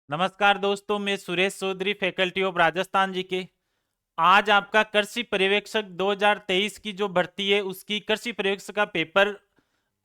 नमस्कार दोस्तों, मैं सुरेश चौधरी, फैकल्टी ऑफ राजस्थान जी के। आज आपका कृषि पर्यवेक्षक 2023 की जो भर्ती है उसकी कृषि पर्यवेक्षक का पेपर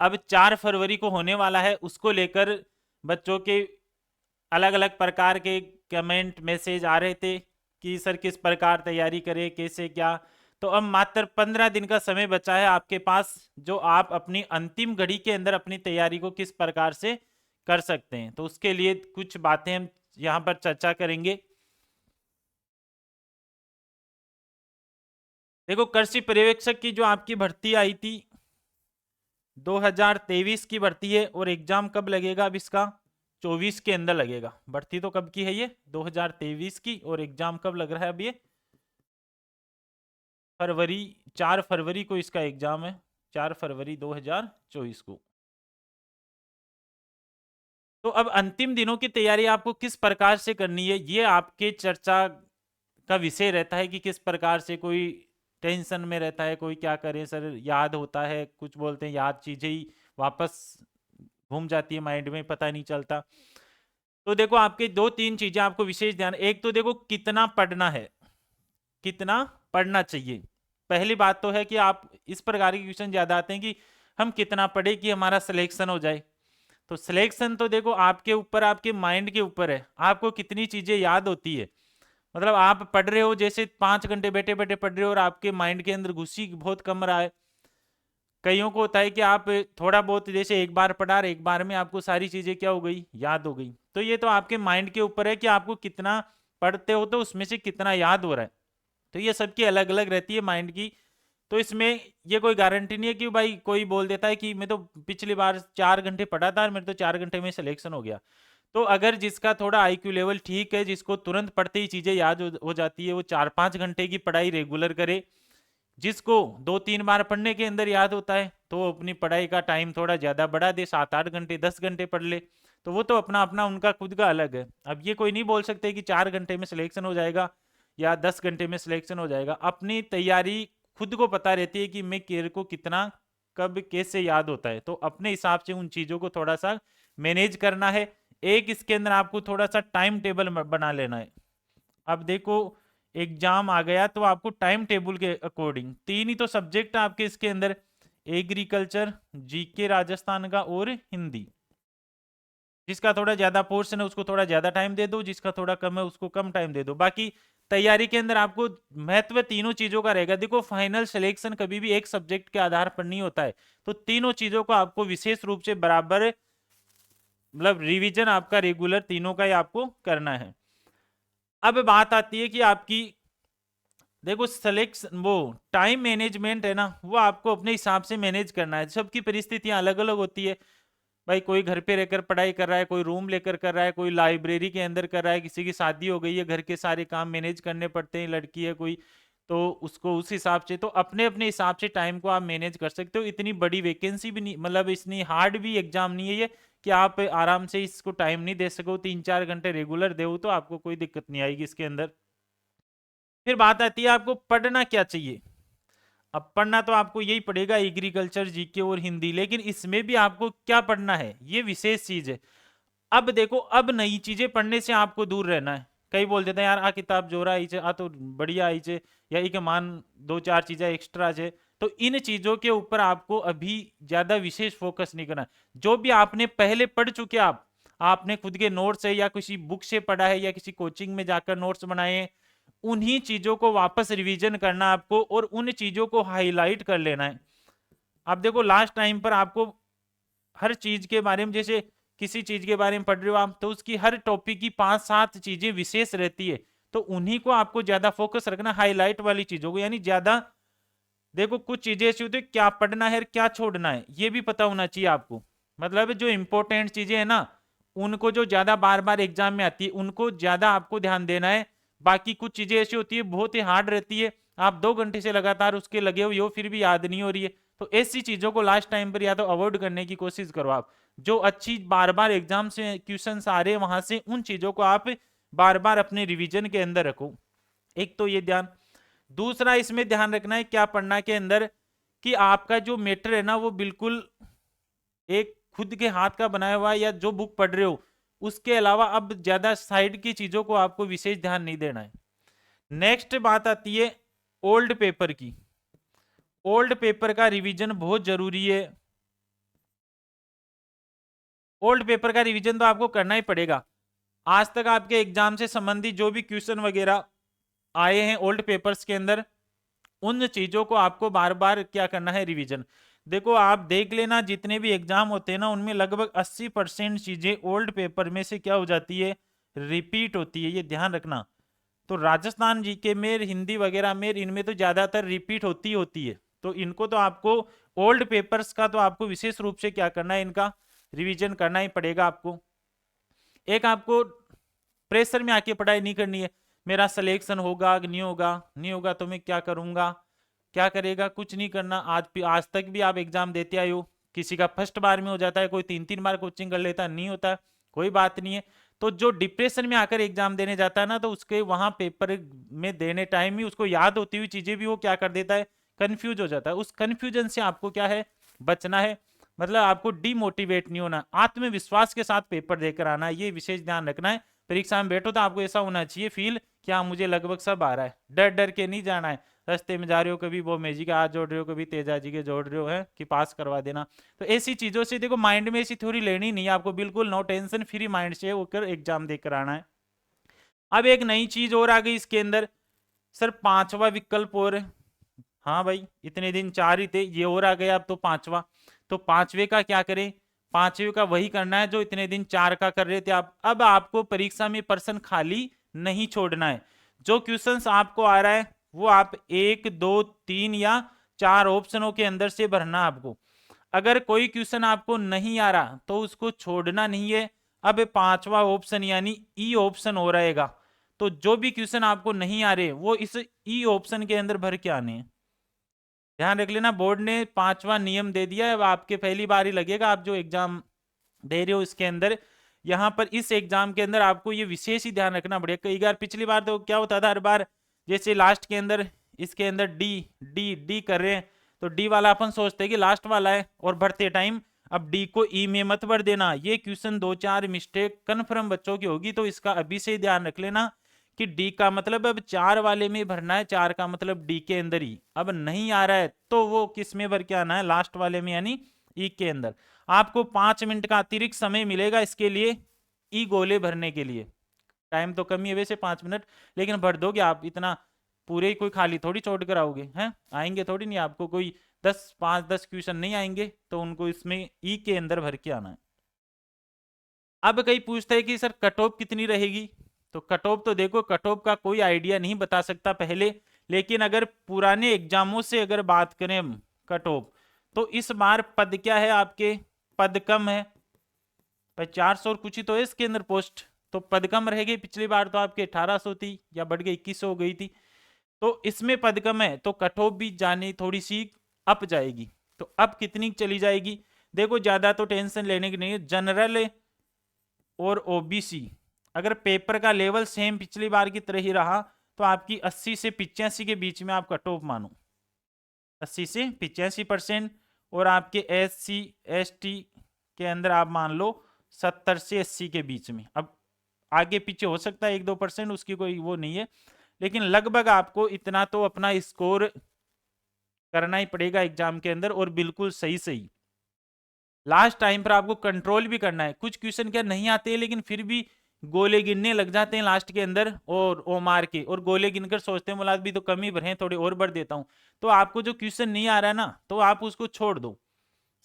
अब 4 फरवरी को होने वाला है। उसको लेकर बच्चों के अलग अलग प्रकार के कमेंट मैसेज आ रहे थे कि सर किस प्रकार तैयारी करें, कैसे क्या। तो अब मात्र 15 दिन का समय बचा है आपके पास, जो आप अपनी अंतिम घड़ी के अंदर अपनी तैयारी को किस प्रकार से कर सकते हैं। तो उसके लिए कुछ बातें हम यहाँ पर चर्चा करेंगे। देखो, कृषि पर्यवेक्षक की जो आपकी भर्ती आई थी 2023 की भर्ती है, और एग्जाम कब लगेगा अब इसका? 24 के अंदर लगेगा। भर्ती तो कब की है ये? 2023 की। और एग्जाम कब लग रहा है अब ये? फरवरी, 4 फरवरी को इसका एग्जाम है। 4 फरवरी 2024 को। तो अब अंतिम दिनों की तैयारी आपको किस प्रकार से करनी है, ये आपके चर्चा का विषय रहता है कि किस प्रकार से। कोई टेंशन में रहता है, कोई क्या करे सर, याद होता है, कुछ बोलते हैं याद चीजें ही वापस घूम जाती है माइंड में, पता नहीं चलता। तो देखो, आपके दो तीन चीजें आपको विशेष ध्यान। एक तो देखो कितना पढ़ना है, कितना पढ़ना चाहिए। पहली बात तो है कि आप इस प्रकार के क्वेश्चन ज्यादा आते हैं कि हम कितना पढ़े कि हमारा सिलेक्शन हो जाए। तो सिलेक्शन तो देखो आपके ऊपर, आपके माइंड के ऊपर है, आपको कितनी चीजें याद होती है। मतलब आप पढ़ रहे हो, जैसे 5 घंटे बैठे बैठे पढ़ रहे हो और आपके माइंड के अंदर घुसी बहुत कम रहा है। कईयों को होता है कि आप थोड़ा बहुत जैसे एक बार पढ़ा और एक बार में आपको सारी चीजें क्या हो गई, याद हो गई। तो ये तो आपके माइंड के ऊपर है कि आपको कितना पढ़ते हो तो उसमें से कितना याद हो रहा है। तो ये सबकी अलग अलग रहती है माइंड की। तो इसमें ये कोई गारंटी नहीं है कि भाई कोई बोल देता है कि मैं तो पिछली बार 4 घंटे पढ़ा था और मेरे तो 4 घंटे में सिलेक्शन हो गया। तो अगर जिसका थोड़ा आईक्यू लेवल ठीक है, जिसको तुरंत पढ़ते ही चीजें याद हो जाती है, वो 4-5 घंटे की पढ़ाई रेगुलर करे। जिसको 2-3 बार पढ़ने के अंदर याद होता है तो वो अपनी पढ़ाई का टाइम थोड़ा ज्यादा बढ़ा दे, 7-8 घंटे 10 घंटे पढ़ ले। तो वो तो अपना अपना उनका खुद का अलग है। अब ये कोई नहीं बोल सकते कि 4 घंटे में सिलेक्शन हो जाएगा या 10 घंटे में सिलेक्शन हो जाएगा। अपनी तैयारी खुद को पता रहती है कि मैं केयर को कितना कब कैसे याद होता है। तो अपने हिसाब से उन चीजों को थोड़ा सा मैनेज करना है। एक इसके अंदर आपको थोड़ा सा टाइम टेबल बना लेना है। अब देखो, एग्जाम आ गया तो आपको टाइम टेबल के अकॉर्डिंग 3 ही तो सब्जेक्ट आपके इसके अंदर, एग्रीकल्चर, जीके राजस्थान का और हिंदी। जिसका थोड़ा ज्यादा पोर्शन है उसको थोड़ा ज्यादा टाइम दे दो, जिसका थोड़ा कम है उसको कम टाइम दे दो। बाकी तैयारी के अंदर आपको महत्व तीनों चीजों का रहेगा। देखो, फाइनल सिलेक्शन कभी भी एक सब्जेक्ट के आधार पर नहीं होता है। तो तीनों चीजों को आपको विशेष रूप से बराबर, मतलब रिवीजन आपका रेगुलर तीनों का ही आपको करना है। अब बात आती है कि आपकी, देखो सिलेक्शन, वो टाइम मैनेजमेंट है ना, वो आपको अपने हिसाब से मैनेज करना है। सबकी परिस्थितियां अलग अलग होती है। भाई कोई घर पे रहकर पढ़ाई कर रहा है, कोई रूम लेकर कर रहा है, कोई लाइब्रेरी के अंदर कर रहा है, किसी की शादी हो गई है, घर के सारे काम मैनेज करने पड़ते हैं, लड़की है कोई, तो उसको उस हिसाब से। तो अपने अपने हिसाब से टाइम को आप मैनेज कर सकते हो। इतनी बड़ी वैकेंसी भी नहीं, मतलब इतनी हार्ड भी एग्जाम नहीं है ये कि आप आराम से इसको टाइम नहीं दे सको। 3-4 घंटे रेगुलर दे तो आपको कोई दिक्कत नहीं आएगी इसके अंदर। फिर बात आती है आपको पढ़ना क्या चाहिए। अब पढ़ना तो आपको यही पड़ेगा, एग्रीकल्चर, जीके और हिंदी। लेकिन इसमें भी आपको क्या पढ़ना है, ये विशेष चीज है। अब देखो, अब नई चीजें पढ़ने से आपको दूर रहना है। कई बोल देते हैं यार आ किताब जोरा आई छे, आ तो बढ़िया आई छे, या एक मान 2-4 चीजें एक्स्ट्रा छे। तो इन चीजों के ऊपर आपको अभी ज्यादा विशेष फोकस नहीं करना। जो भी आपने पहले पढ़ चुके, आपने खुद के नोट्स है या किसी बुक से पढ़ा है या किसी कोचिंग में जाकर नोट्स बनाए हैं, उन्हीं चीजों को वापस रिवीजन करना आपको, और उन चीजों को हाईलाइट कर लेना है। आप देखो, लास्ट टाइम पर आपको हर चीज के बारे में, जैसे किसी चीज के बारे में पढ़ रहे हो आप, तो उसकी हर टॉपिक की 5-7 चीजें विशेष रहती है। तो उन्हीं को आपको ज्यादा फोकस रखना, हाईलाइट वाली चीजों को, यानी ज्यादा। देखो, कुछ चीजें ऐसी होती है क्या पढ़ना है और क्या छोड़ना है, ये भी पता होना चाहिए आपको। मतलब जो इंपॉर्टेंट चीजें है ना, उनको जो ज्यादा बार बार एग्जाम में आती है उनको ज्यादा आपको ध्यान देना है। बाकी कुछ चीजें ऐसी होती है बहुत ही हार्ड रहती है, आप 2 घंटे से लगातार उसके लगे हुए हो फिर भी याद नहीं हो रही है। तो ऐसी चीजों को लास्ट टाइम पर या तो अवॉइड करने की कोशिश करो आप। जो अच्छी बार बार एग्जाम से क्वेश्चन आ रहे हैं वहां से उन चीजों को आप बार बार अपने रिवीजन के अंदर रखो। एक तो ये ध्यान। दूसरा इसमें ध्यान रखना है क्या पढ़ना के अंदर, कि आपका जो मैटर है ना वो बिल्कुल एक खुद के हाथ का बनाया हुआ है, या जो बुक पढ़ रहे हो उसके अलावा अब ज्यादा साइड की चीजों को आपको विशेष ध्यान नहीं देना है। नेक्स्ट बात आती है ओल्ड पेपर की। ओल्ड पेपर का रिवीजन बहुत जरूरी है। ओल्ड पेपर का रिवीजन तो आपको करना ही पड़ेगा। आज तक आपके एग्जाम से संबंधित जो भी क्वेश्चन वगैरह आए हैं ओल्ड पेपर्स के अंदर, उन चीजों को आपको बार बार क्या करना है, रिवीजन। देखो आप देख लेना जितने भी एग्जाम होते हैं ना, उनमें लगभग 80% चीजें ओल्ड पेपर में से क्या हो जाती है, रिपीट होती है, ये ध्यान रखना। तो राजस्थान जीके में, हिंदी वगैरह में, इनमें तो ज्यादातर रिपीट होती है। तो इनको तो आपको ओल्ड पेपर्स का तो आपको विशेष रूप से क्या करना है, इनका रिवीजन करना ही पड़ेगा आपको। एक आपको प्रेशर में आके पढ़ाई नहीं करनी है, मेरा सिलेक्शन होगा कि नहीं होगा, नहीं होगा तो मैं क्या करूंगा, क्या करेगा, कुछ नहीं करना। आज तक भी आप एग्जाम देते आए हो, किसी का फर्स्ट बार में हो जाता है, कोई 3-3 बार कोचिंग कर लेता है, नहीं होता, कोई बात नहीं है। तो जो डिप्रेशन में आकर एग्जाम देने जाता है ना, तो उसके वहां पेपर में देने टाइम ही उसको याद होती हुई चीजें भी वो क्या कर देता है, कंफ्यूज हो जाता है। उस कंफ्यूजन से आपको क्या है, बचना है। मतलब आपको डिमोटिवेट नहीं होना, आत्मविश्वास के साथ पेपर देकर आना है, ये विशेष ध्यान रखना है। परीक्षा में बैठो तो आपको ऐसा होना चाहिए फील कि हाँ मुझे लगभग सब आ रहा है, डर डर के नहीं जाना है। रास्ते में जा रहे हो कभी वो मेजी का हाथ जोड़ रहे हो, कभी तेजा जी के जोड़ रहे हो है कि पास करवा देना। तो ऐसी चीजों से देखो माइंड में ऐसी थ्योरी लेनी नहीं है आपको, बिल्कुल नो टेंशन, फ्री माइंड से होकर एग्जाम देकर आना है। अब एक नई चीज और आ गई इसके अंदर, सर 5वां विकल्प और है। हाँ भाई इतने दिन 4 ही थे, ये और आ गया अब तो 5वां। तो 5वें का क्या करें, 5वें का वही करना है जो इतने दिन 4 का कर रहे थे आप। अब आपको परीक्षा में पर्सन खाली नहीं छोड़ना है। जो क्वेश्चंस आपको आ रहा है वो आप 1, 2, 3 या 4 ऑप्शनों के अंदर से भरना आपको। अगर कोई क्वेश्चन आपको नहीं आ रहा तो उसको छोड़ना नहीं है। अब 5वां ऑप्शन यानी ई ऑप्शन हो रहेगा। तो जो भी क्वेश्चन आपको नहीं आ रहे वो इस ई ऑप्शन के अंदर भर के आने हैं। ध्यान रख लेना, बोर्ड ने 5वां नियम दे दिया है। अब आपके पहली बार ही लगेगा, आप जो एग्जाम दे रहे हो इसके अंदर, यहाँ पर इस एग्जाम के अंदर आपको ये विशेष ही ध्यान रखना पड़ेगा। कई बार पिछली बार तो क्या होता था, हर बार जैसे लास्ट के अंदर इसके अंदर डी डी डी कर रहे हैं, तो डी वाला अपन सोचते हैं कि लास्ट वाला है, और भरते टाइम अब डी को ई में मत भर देना। ये क्वेश्चन 2-4 मिस्टेक कन्फर्म बच्चों की होगी, तो इसका अभी से ध्यान रख लेना कि डी का मतलब अब 4 वाले में भरना है, 4 का मतलब डी के अंदर ही। अब नहीं आ रहा है तो वो किस में भर के आना है, लास्ट वाले में यानी ई के अंदर। आपको 5 मिनट का अतिरिक्त समय मिलेगा इसके लिए, ई गोले भरने के लिए। टाइम तो कम ही है वैसे 5 मिनट, लेकिन भर दोगे आप इतना, पूरे ही कोई खाली थोड़ी छोड़ कर आओगे हैं, आएंगे थोड़ी नहीं, आपको कोई 5-10 क्वेश्चन नहीं आएंगे तो उनको इसमें ई के अंदर भर के आना है। अब कई पूछते हैं कि सर कट ऑफ कितनी रहेगी, तो कट ऑफ तो देखो, कट ऑफ का कोई आइडिया नहीं बता सकता पहले, लेकिन अगर पुराने एग्जामों से अगर बात करें कट ऑफ, तो इस बार पद क्या है आपके, पद कम है भाई, 400 और कुछ ही तो है इसके अंदर पोस्ट, तो पद कम रहेगी। पिछली बार तो आपके 1800 थी या बढ़ गई 2100 हो गई थी, तो इसमें पद कम है तो कट ऑफ भी जाने थोड़ी सी अप जाएगी। तो अब कितनी चली जाएगी, देखो ज्यादा तो टेंशन लेने की नहीं है। जनरल और ओबीसी अगर पेपर का लेवल सेम पिछली बार की तरह ही रहा तो आपकी 80 से 85 के बीच में आप कट ऑफ मानो, 80 से 85%। और आपके SC ST के अंदर आप मान लो 70 से 80 के बीच में। अब आगे पीछे हो सकता है 1-2%, उसकी कोई वो नहीं है, लेकिन लगभग आपको इतना तो अपना स्कोर करना ही पड़ेगा एग्जाम के अंदर, और बिल्कुल सही सही। लास्ट टाइम पर आपको कंट्रोल भी करना है। कुछ क्वेश्चन क्या नहीं आते लेकिन फिर भी गोले गिनने लग जाते हैं लास्ट के अंदर, और ओ मार के, और गोले गिनकर सोचते हैं मुलाद भी तो कम ही भरे, थोड़े और भर देता हूं। तो आपको जो क्वेश्चन नहीं आ रहा है ना, तो आप उसको छोड़ दो।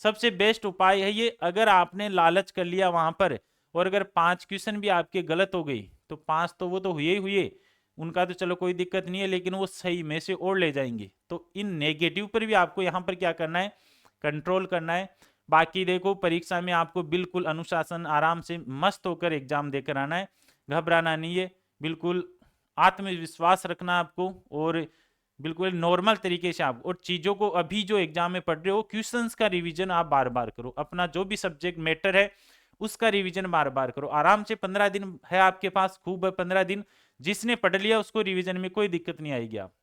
सबसे बेस्ट उपाय है ये। अगर आपने लालच कर लिया वहां पर, और अगर 5 क्वेश्चन भी आपके गलत हो गई, तो 5 तो वो तो हुए ही हुए, उनका तो चलो कोई दिक्कत नहीं है, लेकिन वो सही में से और ले जाएंगे। तो इन नेगेटिव पर भी आपको यहाँ पर क्या करना है, कंट्रोल करना है। बाकी देखो परीक्षा में आपको बिल्कुल अनुशासन, आराम से मस्त होकर एग्जाम देकर आना है, घबराना नहीं है, बिल्कुल आत्मविश्वास रखना आपको, और बिल्कुल नॉर्मल तरीके से आप, और चीजों को अभी जो एग्जाम में पढ़ रहे हो क्वेश्चंस का रिवीजन आप बार बार करो, अपना जो भी सब्जेक्ट मैटर है उसका रिवीजन बार बार करो। आराम से 15 दिन है आपके पास, खूब है 15 दिन, जिसने पढ़ लिया उसको रिवीजन में कोई दिक्कत नहीं आएगी। आप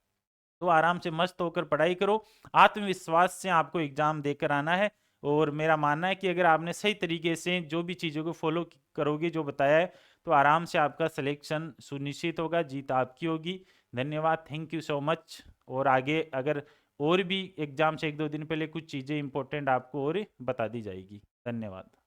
तो आराम से मस्त होकर पढ़ाई करो, आत्मविश्वास से आपको एग्जाम देकर आना है। और मेरा मानना है कि अगर आपने सही तरीके से जो भी चीज़ों को फॉलो करोगे जो बताया है, तो आराम से आपका सिलेक्शन सुनिश्चित होगा, जीत आपकी होगी। धन्यवाद, थैंक यू सो मच। और आगे अगर और भी एग्जाम से 1-2 दिन पहले कुछ चीज़ें इंपॉर्टेंट आपको और बता दी जाएगी। धन्यवाद।